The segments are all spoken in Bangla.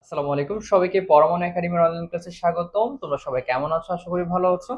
আসসালামু আলাইকুম, সবাইকে পরমাণু একাডেমির অনলাইন ক্লাসে স্বাগতম। তোমরা সবাই কেমন আছো? আশা করি ভালো আছো।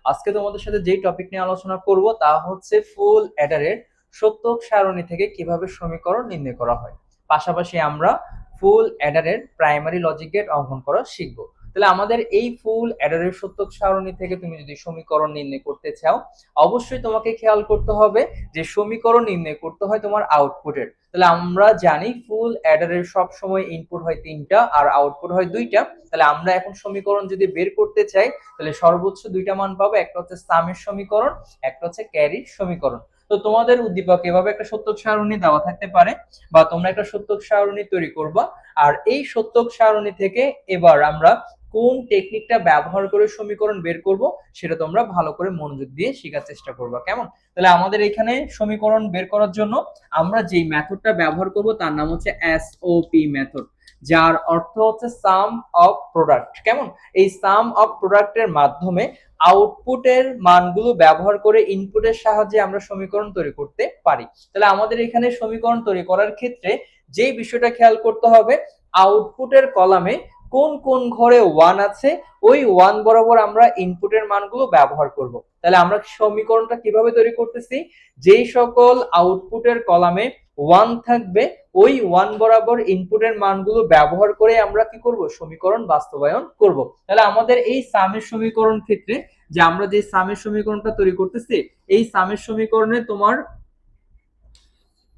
আজকে তোমাদের সাথে যেই টপিক নিয়ে আলোচনা করব তা হচ্ছে ফুল অ্যাডারের সত্যক সারণী থেকে কিভাবে সমীকরণ নির্ণয় করা হয়। পাশাপাশি আমরা ফুল অ্যাডারের প্রাইমারি লজিক গেট অঙ্কন করা শিখব। তাহলে আমাদের এই ফুল অ্যাডারের সত্যক সারণী থেকে তুমি যদি সমীকরণ নির্ণয় করতে চাও, অবশ্যই তোমাকে খেয়াল করতে হবে যে সমীকরণ নির্ণয় করতে হয় তোমার আউটপুটের। তাহলে আমরা জানি ফুল অ্যাডারের সব সময় ইনপুট হয় 3টা আর আউটপুট হয় 2টা। তাহলে আমরা এখন সমীকরণ যদি বের করতে চাই তাহলে সর্বোচ্চ 2টা মান পাবো, একটা হচ্ছে সামের সমীকরণ, একটা হচ্ছে ক্যারির সমীকরণ। তো তোমাদের উদ্দীপক এভাবে একটা সত্যক সারণী দেওয়া থাকতে পারে বা তোমরা একটা সত্যক সারণী তৈরি করবা। আর এই সত্যক সারণী থেকে এবার আমরা কোন টেকনিকটা ব্যবহার করে সমীকরণ বের করব সেটা তোমরা ভালো করে মনোযোগ দিয়ে শেখার চেষ্টা করবা, কেমন? তাহলে আমাদের এখানে সমীকরণ বের করার জন্য আমরা যেই মেথডটা ব্যবহার করব তার নাম হচ্ছে এসওপি মেথড, যার অর্থ হচ্ছে সাম অফ প্রোডাক্ট। কেমন? এই সাম অফ প্রোডাক্টের মাধ্যমে আউটপুটের মানগুলো ব্যবহার করে ইনপুটের সাহায্যে আমরা সমীকরণ তৈরি করতে পারি। তাহলে আমাদের এখানে সমীকরণ তৈরি করার ক্ষেত্রে যেই বিষয়টা খেয়াল করতে হবে, আউটপুটের কলামে কোন কোন ঘরে 1 আছে ওই 1 বরাবর আমরা ইনপুটের মানগুলো ব্যবহার করব। তাহলে আমরা সমীকরণটা কিভাবে তৈরি করতেছি, যেই সকল আউটপুটের কলামে 1 থাকবে ওই 1 বরাবর ইনপুটের মানগুলো ব্যবহার করে আমরা কি করব, সমীকরণ বাস্তবায়ন করব। তাহলে আমাদের এই সামের সমীকরণ ক্ষেত্রে যে আমরা যে সামের সমীকরণটা তৈরি করতেছি, এই সামের সমীকরণে তোমার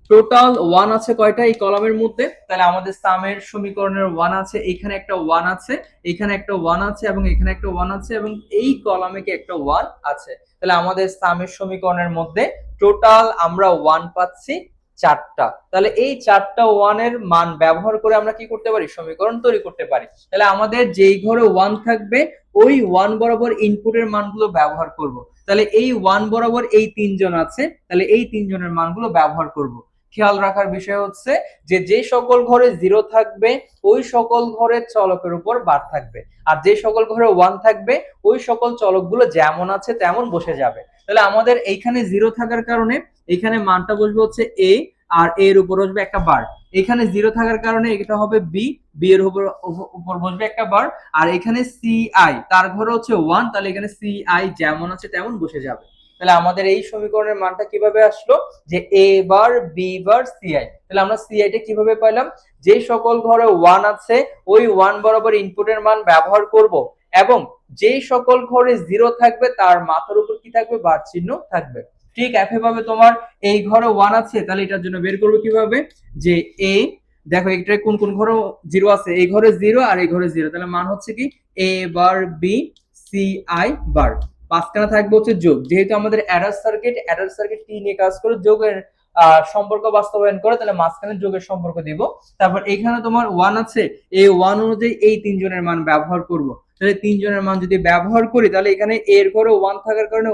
টোটাল 1 আছে কয়টা এই কলামের মধ্যে? তাহলে আমাদের সামের সমীকরণের 1 আছে, এখানে একটা 1 আছে, এখানে একটা 1 আছে এবং এখানে একটা 1 আছে এবং এই কলামে কি একটা 1 আছে। তাহলে আমাদের সামের সমীকরণের মধ্যে টোটাল আমরা 1 পাচ্ছি 4টা। তাহলে এই 4টা 1 এর মান ব্যবহার করে আমরা কি করতে পারি, সমীকরণ তৈরি করতে পারি। তাহলে আমাদের যেই ঘরে 1 থাকবে ওই 1 বরাবর ইনপুটের মানগুলো ব্যবহার করব। তাহলে এই 1 বরাবর এই তিনজন আছে, তাহলে এই তিনজনের মানগুলো ব্যবহার করব। খেয়াল রাখার বিষয় হচ্ছে যে যে সকল ঘরে 0 থাকবে ওই সকল ঘরের চলকের উপর বার থাকবে, আর যে সকল ঘরে 1 থাকবে ওই সকল চলকগুলো যেমন আছে তেমন বসে যাবে। তাহলে আমাদের এইখানে 0 থাকার কারণে এখানে মানটা বসবে হচ্ছে a, আর a এর উপর বসবে একটা বার। এখানে 0 থাকার কারণে এটা হবে b, b এর উপর বসবে একটা বার। আর এখানে ci, তার ঘরে হচ্ছে 1, তাহলে এখানে ci যেমন আছে তেমন বসে যাবে। তাহলে আমাদের এই সমীকরণের মানটা কিভাবে আসলো, যে a bar b bar ci। তাহলে আমরা ci টা কিভাবে পাইলাম, যে সকল ঘরে 1 আছে ওই 1 বরাবর ইনপুটের মান ব্যবহার করব এবং যে সকল ঘরে 0 থাকবে তার মাথার উপর কি থাকবে, বার চিহ্ন থাকবে। ঠিক একইভাবে তোমার এই ঘরে 1 আছে, তাহলে এটার জন্য বের করব কিভাবে, যে a, দেখো এটা কোন কোন ঘরে 0 আছে, এই ঘরে 0 আর এই ঘরে 0, তাহলে মান হচ্ছে কি a বার b ci বার। মাঝখানে থাকবে হচ্ছে যোগ, যেহেতু আমাদের অ্যাডার সার্কিট কি নিয়ে কাজ করে, যোগের সম্পর্ক বাস্তবায়ন করে, তাহলে মাঝখানে যোগের সম্পর্ক দিব। তারপর এখানে তোমার 1 আছে, এই 1 অনুযায়ী এই তিনজনের মান ব্যবহার করব। তাহলে তিনজনের মান যদি ব্যবহার করি তাহলে এখানে এর ঘরে 1 থাকার কারণে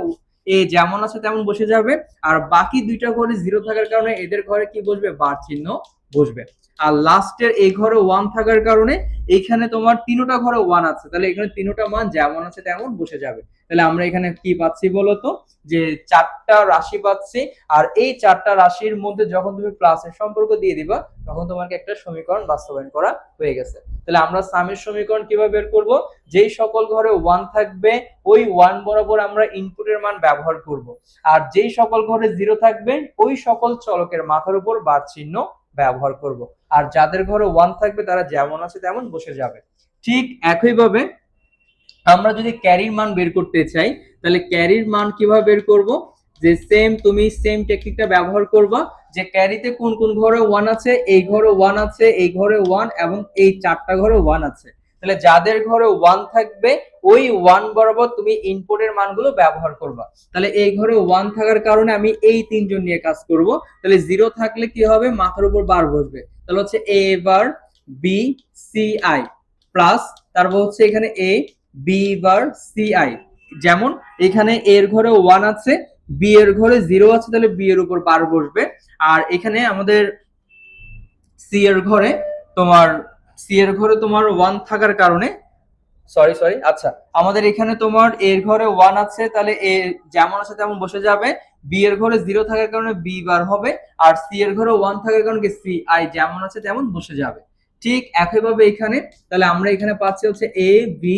এ যেমন আছে তেমন বসে যাবে, আর বাকি দুইটা ঘরে 0 থাকার কারণে এদের ঘরে কি বসবে, বার চিহ্ন বসবে। আর লাস্টের এই ঘরে 1 থাকার কারণে এখানে তোমার তিনটা ঘরে 1 আছে, তাহলে এখানে তিনটা মান যেমন আছে তেমন বসে যাবে। তাহলে আমরা এখানে কি পাচ্ছি বলতো, যে 4টা রাশি পাচ্ছি। আর এই 4টা রাশির মধ্যে যখন তুমি প্লাসের সম্পর্ক দিয়ে দিবা তখন তোমাকে একটা সমীকরণ বাস্তবায়ন করা হয়ে গেছে। তাহলে আমরা সামের সমীকরণ কিভাবে বের করব, যেই সকল ঘরে 1 থাকবে ওই 1 বরাবর আমরা ইনপুটের মান ব্যবহার করব, আর যেই সকল ঘরে 0 থাকবে ওই সকল চলকের মাথার উপর বার চিহ্ন ব্যবহার করব, আর যাদের ঘরে 1 থাকবে তারা যেমন আছে তেমন বসে যাবে। ঠিক একইভাবে আমরা যদি ক্যারির মান বের করতে চাই তাহলে ক্যারির মান কিভাবে বের করব, যে তুমি সেম টেকনিকটা ব্যবহার করবা, যে ক্যারিতে কোন কোন ঘরে 1 আছে, এই ঘরে 1 আছে, এই ঘরে 1 এবং এই 4টা ঘরে 1 আছে। তাহলে যাদের ঘরে 1 থাকবে ওই 1 বরাবর তুমি ইনপুটের মানগুলো ব্যবহার করবা। তাহলে এই ঘরে 1 থাকার কারণে আমি এই তিনজন নিয়ে কাজ করব। তাহলে 0 থাকলে কি হবে, মাথার উপর বার বসবে, তাহলে হচ্ছে a bar b ci plus, তারপর হচ্ছে এখানে a b বার ci। যেমন এখানে এর ঘরে 1 আছে, b এর ঘরে 0 আছে, তাহলে b এর উপর বার বসবে। আর এখানে আমাদের c এর ঘরে তোমার 1 থাকার কারণে সরি আচ্ছা, আমাদের এখানে তোমার এর ঘরে 1 আছে, তাহলে এ যেমন আছে তেমন বসে যাবে। বি এর ঘরে 0 থাকার কারণে বি বার হবে, আর সি এর ঘরে 1 থাকার কারণে সি যেমন আছে তেমন বসে যাবে। ঠিক একইভাবে এখানে তাহলে আমরা এখানে পাচ্ছি হচ্ছে এ বি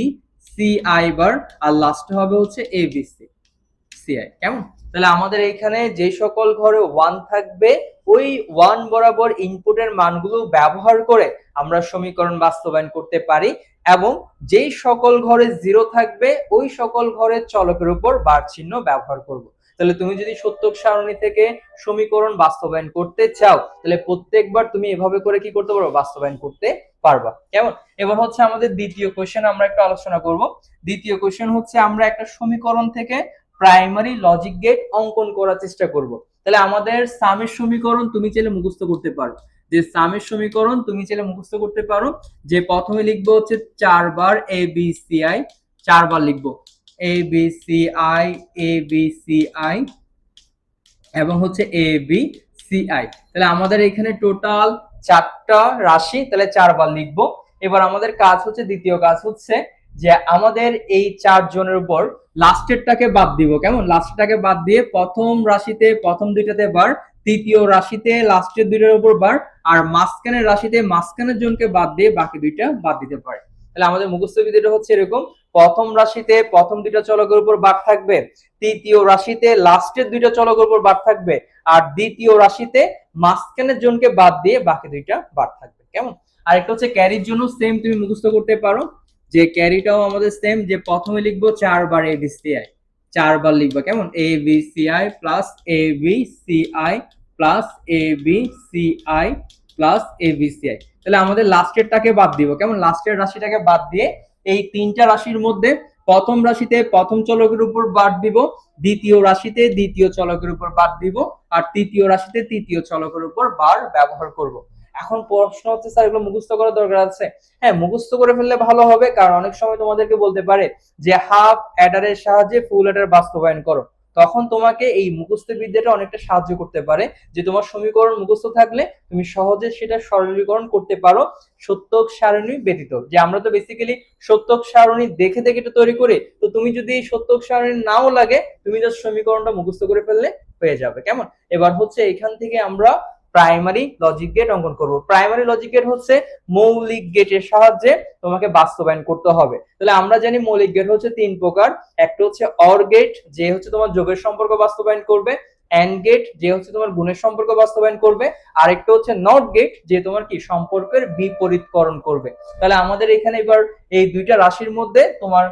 সি আই বার, আর লাস্টে হবে হচ্ছে এ বি সি সি আই। কেমন? তাহলে আমাদের এখানে যে সকল ঘরে 1 থাকবে ওই 1 বরাবর ইনপুটের মানগুলো ব্যবহার করে আমরা সমীকরণ বাস্তবায়ন করতে পারি, এবং যেই সকল ঘরে 0 থাকবে ওই সকল ঘরের চলকের উপর বার চিহ্ন ব্যবহার করব। তাহলে তুমি যদি সত্যক সারণী থেকে সমীকরণ বাস্তবায়ন করতে চাও তাহলে প্রত্যেকবার তুমি এভাবে করে কি করতে পারো, বাস্তবায়ন করতে পারবা। কেমন? এবার হচ্ছে আমাদের দ্বিতীয় কোশ্চেন আমরা একটু আলোচনা করব। দ্বিতীয় কোশ্চেন হচ্ছে আমরা একটা সমীকরণ থেকে প্রাইমারি লজিক গেট অঙ্কন করার চেষ্টা করব। তাহলে আমাদের সামের সমীকরণ তুমি চাইলে মুখস্থ করতে পারো, যে সামের সমীকরণ তুমি চাইলে মুখস্থ করতে পারো, যে প্রথমে লিখবো হচ্ছে 4 বার এ বি সি আই, 4 বার লিখবো A B C I A B C I এবং হচ্ছে এ বি সি আই। তাহলে আমাদের এখানে টোটাল 4টা রাশি, তাহলে 4 বার লিখবো। এবার আমাদের কাজ হচ্ছে, দ্বিতীয় কাজ হচ্ছে যে আমাদের এই 4 জনের উপর লাস্টেরটাকে বাদ দিব। কেমন? লাস্টটাকে বাদ দিয়ে প্রথম রাশিতে প্রথম দুইটাতে বার, তৃতীয় রাশিতে লাস্টের দুইটার উপর বার, আর মাঝখানের রাশিতে মাঝখানের জনকে বাদ দিয়ে বাকি দুইটা বাদ দিতে পারে। তাহলে আমাদের মুখস্থ বিধিটা হচ্ছে এরকম, প্রথম রাশিতে প্রথম দুইটা চলকের উপর বার থাকবে, তৃতীয় রাশিতে লাস্টের দুইটা চলকের উপর বার থাকবে, আর দ্বিতীয় রাশিতে মাঝখানের জনকে বাদ দিয়ে বাকি দুইটা বার থাকবে। কেমন? আরেকটা হচ্ছে ক্যারির জন্য সেম তুমি মুখস্থ করতে পারো, যে ক্যারিটাও আমাদের সেম, যে প্রথমে লিখবো 4 বার এ বি সি আই, 4 বার লিখবা। কেমন? A B C I plus A B C I plus A B C I plus A B C I. তাহলে আমাদের লাস্টেরটাকে বাদ দিব। কেমন? লাস্টের রাশিটাকে বাদ দিয়ে এই তিনটা রাশির মধ্যে প্রথম রাশিতে প্রথম চলকের উপর বাদ দিব, দ্বিতীয় রাশিতে দ্বিতীয় চলকের উপর বাদ দিব, আর তৃতীয় রাশিতে তৃতীয় চলকের উপর বার ব্যবহার করব। এখন প্রশ্ন হচ্ছে স্যার এগুলো মুখস্থ করার দরকার আছে? হ্যাঁ, মুখস্থ করে ফেললে ভালো হবে, কারণ অনেক সময় তোমাদেরকে বলতে পারে যে হাফ অ্যাডারের সাহায্যে ফুল অ্যাডার বাস্তবায়ন করো, তখন তোমাকে এই মুখস্থ বিদ্যাটা অনেকটা সাহায্য করতে পারে, যে তোমার সমীকরণ মুখস্থ থাকলে তুমি সহজে সেটা সরলীকরণ করতে পারো সত্যক সারণী ব্যতীত। যে আমরা তো বেসিক্যালি সত্যক সারণী দেখে দেখে এটা তৈরি করি, তো তুমি যদি সত্যক সারণী নাও লাগে তুমি জাস্ট সমীকরণটা মুখস্থ করে ফেললে হয়ে যাবে। কেমন? এবার হচ্ছে এখান থেকে আমরা প্রাইমারি লজিক গেট অঙ্কন করব। প্রাইমারি লজিক গেট হচ্ছে মৌলিক গেটের সাহায্যে তোমাকে বাস্তবায়ন করতে হবে। তাহলে আমরা জানি মৌলিক গেট হচ্ছে 3 প্রকার। একটা হচ্ছে অর গেট, যে হচ্ছে তোমার যোগের সম্পর্ক বাস্তবায়ন করবে, এন্ড গেট, যে হচ্ছে তোমার গুণের সম্পর্ক বাস্তবায়ন করবে, আর একটা হচ্ছে নট গেট, যে তোমার কি সম্পর্কের বিপরীতকরণ করবে। তাহলে আমাদের এখানে এবার এই দুইটা রাশির মধ্যে তোমার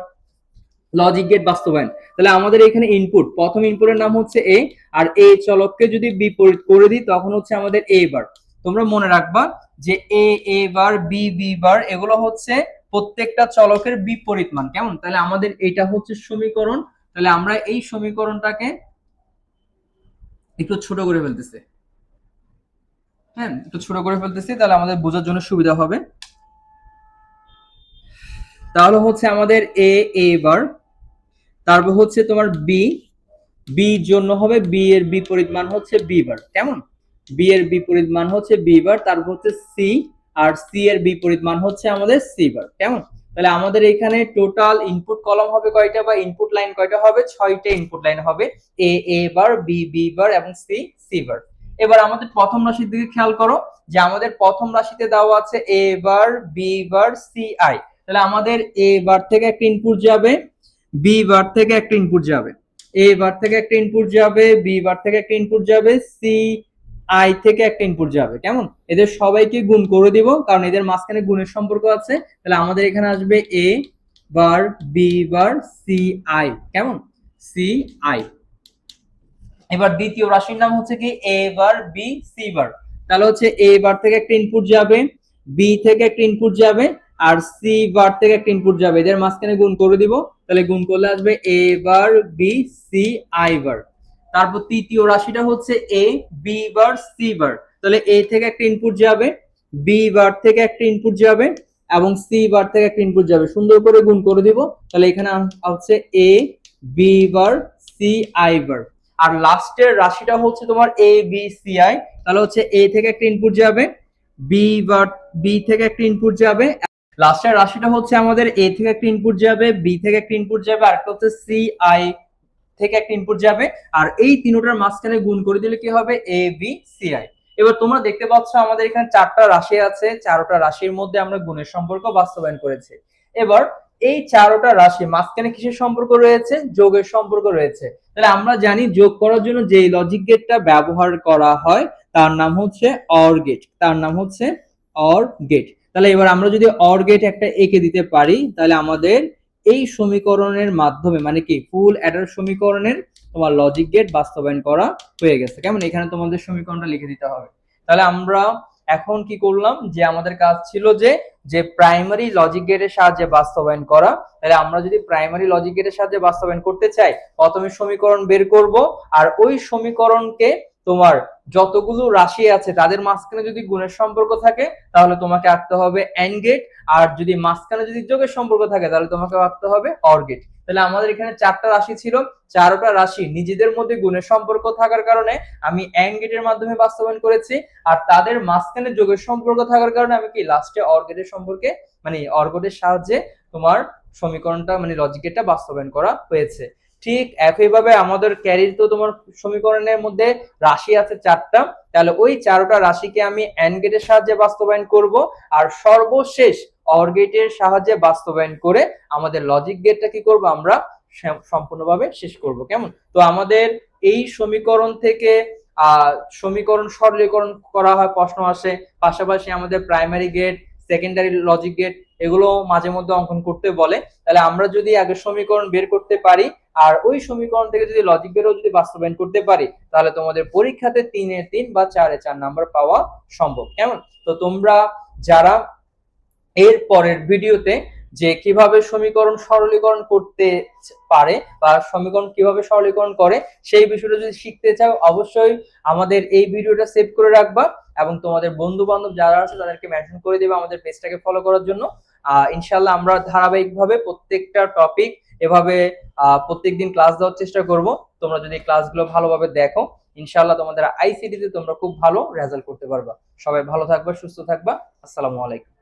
লজিক গেট বাস্তবায়ন। তাহলে আমাদের এখানে ইনপুট, প্রথম ইনপুটের নাম হচ্ছে এ, আর এ চলককে যদি বিপরীত করে দিই তখন হচ্ছে আমাদের এ বার। তোমরা মনে রাখবা যে এ বার বি বি বার এগুলো হচ্ছে প্রত্যেকটা চলকের বিপরীত মান। কেমন? তাহলে আমাদের এটা হচ্ছে সমীকরণ। তাহলে আমরা এই সমীকরণটাকে একটু ছোট করে ফেলতেছি। হ্যাঁ, একটু ছোট করে ফেলতেছি, তাহলে আমাদের বোঝার জন্য সুবিধা হবে। তাহলে হচ্ছে আমাদের এ বার, তারপর হচ্ছে তোমার বি, বি জন্য হবে বি এর বিপরীত মান হচ্ছে বি বার। কেমন? বি এর বিপরীত মান হচ্ছে বি বার। তারপর হচ্ছে সি, আর সি এর বিপরীত মান হচ্ছে আমাদের সি বার। কেমন? তাহলে আমাদের এখানে টোটাল ইনপুট কলাম হবে কয়টা, বা ইনপুট লাইন কয়টা হবে? 6টা ইনপুট লাইন হবে, এ বার, বি বার এবং সি বার। এবার আমাদের প্রথম রাশির দিকে খেয়াল করো, যে আমাদের প্রথম রাশিতে দেওয়া আছে A bar B bar C I. তাহলে আমাদের এ বার থেকে একটা ইনপুট যাবে, বি বার থেকে একটা ইনপুট যাবে, এ বার থেকে একটা ইনপুট যাবে, বি বার থেকে একটা ইনপুট যাবে, সি আই থেকে একটা ইনপুট যাবে। কেমন? এদের সবাইকে গুণ করে দিব, কারণ এদের মাঝখানে গুণের সম্পর্ক আছে। তাহলে আমাদের এখানে আসবে A bar B bar C I. কেমন? C I. এবার দ্বিতীয় রাশির নাম হচ্ছে কি এ বার বি সি বার। তাহলে হচ্ছে এ বার থেকে একটা ইনপুট যাবে, বি থেকে একটা ইনপুট যাবে, আর সি বার থেকে একটা ইনপুট যাবে, এদের মাঝখানে গুণ করে দিব। তাহলে গুণ করলে আসবে A bar B C I বার। তারপর তৃতীয় রাশিটা হচ্ছে এ বি বার সি বার। তাহলে এ থেকে একটা ইনপুট যাবে, বি বার থেকে একটা ইনপুট যাবে এবং সি বার থেকে একটা ইনপুট যাবে। সুন্দর করে গুণ করে দিব। তাহলে এখানে হচ্ছে A B bar C I বার। আর লাস্টের রাশিটা হচ্ছে তোমার এ বি সি আই। তাহলে হচ্ছে এ থেকে একটা ইনপুট যাবে, বি থেকে একটা ইনপুট যাবে, লাস্টের রাশিটা হচ্ছে আমাদের এ থেকে একটা ইনপুট যাবে, বি থেকে একটা ইনপুট যাবে, আর একটা হচ্ছে সি আই থেকে একটা ইনপুট যাবে। আর এই তিনটার মাঝখানে গুণ করে দিলে কি হবে? এ বি সি আই। এবার তোমরা দেখতে পাচ্ছ আমাদের এখানে 4টা রাশি আছে, 4টা রাশির মধ্যে আমরা গুণের সম্পর্ক বাস্তবায়ন করেছি। এবার এই 4টা রাশি মাঝখানে কিসের সম্পর্ক রয়েছে? যোগের সম্পর্ক রয়েছে। তাহলে আমরা জানি যোগ করার জন্য যেই লজিক গেটটা ব্যবহার করা হয় তার নাম হচ্ছে অর গেট, তার নাম হচ্ছে অর গেট। তাহলে এবার আমরা যদি অর গেট একটা এঁকে দিতে পারি তাহলে আমাদের এই সমীকরণের মাধ্যমে মানে কি ফুল অ্যাডার সমীকরণের তোমার লজিক গেট বাস্তবায়ন করা হয়ে গেছে। কেমন? এখানে তোমাদের সমীকরণটা লিখে দিতে হবে। তাহলে আমরা এখন কি করলাম যে আমাদের কাজ ছিল যে প্রাইমারি লজিক গেটের সাহায্যে বাস্তবায়ন করা। তাহলে আমরা যদি প্রাইমারি লজিক গেটের সাহায্যে বাস্তবায়ন করতে চাই প্রথমে সমীকরণ বের করব, আর ওই সমীকরণকে তোমার যতগুলো রাশি আছে তাদের মাঝখানে যদি গুণের সম্পর্ক থাকে তাহলে তোমাকে আঁকতে হবে এন্ড গেট, আর যদি মাঝখানে যদি যোগের সম্পর্ক থাকে তাহলে তোমাকে আঁকতে হবে অর গেট। তাহলে আমাদের এখানে 4টা রাশি ছিল, 4টা রাশি নিজেদের মধ্যে গুণের সম্পর্ক থাকার কারণে আমি এন্ড গেটের মাধ্যমে বাস্তবায়ন করেছি, আর তাদের মাঝখানে যোগের সম্পর্ক থাকার কারণে আমি কি লাস্টে অর গেটের সম্পর্কে মানে অর গেটের সাহায্যে তোমার সমীকরণটা মানে লজিক গেটটা বাস্তবায়ন করা হয়েছে। ঠিক একইভাবে আমাদের ক্যারির তো তোমার সমীকরণের মধ্যে রাশি আছে 4টা, তাহলে ওই 4টা রাশিকে আমি এন্ড গেটের সাহায্যে বাস্তবায়ন করব, আর সর্বশেষ অর গেটের সাহায্যে বাস্তবায়ন করে আমাদের লজিক গেটটা কি করব আমরা সম্পূর্ণভাবে শেষ করব। কেমন? তো আমাদের এই সমীকরণ থেকে সমীকরণ সরলীকরণ করা হয়, প্রশ্ন আসে, পাশাপাশি আমাদের primary gate, secondary logic gate এগুলো মাঝে মধ্যে অঙ্কন করতে বলে। তাহলে আমরা যদি আগে সমীকরণ বের করতে পারি আর ওই সমীকরণ থেকে যদি লজিক গেটও যদি বাস্তবায়ন করতে পারি তাহলে তোমাদের পরীক্ষাতে 3-এ 3 বা 4-এ 4 নাম্বার পাওয়া সম্ভব। কেমন? তো তোমরা যারা এর পরের ভিডিওতে যে কিভাবে সমীকরণ সরলীকরণ করতে পারে বা সমীকরণ কিভাবে সরলীকরণ করে সেই বিষয়টা যদি শিখতে চাও অবশ্যই আমাদের এই ভিডিওটা সেভ করে রাখবা এবং তোমাদের বন্ধু বান্ধব যারা আছে তাদেরকে মেনশন করে দিবে আমাদের পেজটাকে ফলো করার জন্য। ইনশাআল্লাহ আমরা ধারাবাহিকভাবে প্রত্যেকটা টপিক এভাবে প্রত্যেকদিন ক্লাস দেওয়ার চেষ্টা করব। তোমরা যদি ক্লাসগুলো ভালোভাবে দেখো ইনশাআল্লাহ তোমাদের আইসিটি তে তোমরা খুব ভালো রেজাল্ট করতে পারবা। সবাই ভালো থাকবা, সুস্থ থাকবা। আসসালামু আলাইকুম।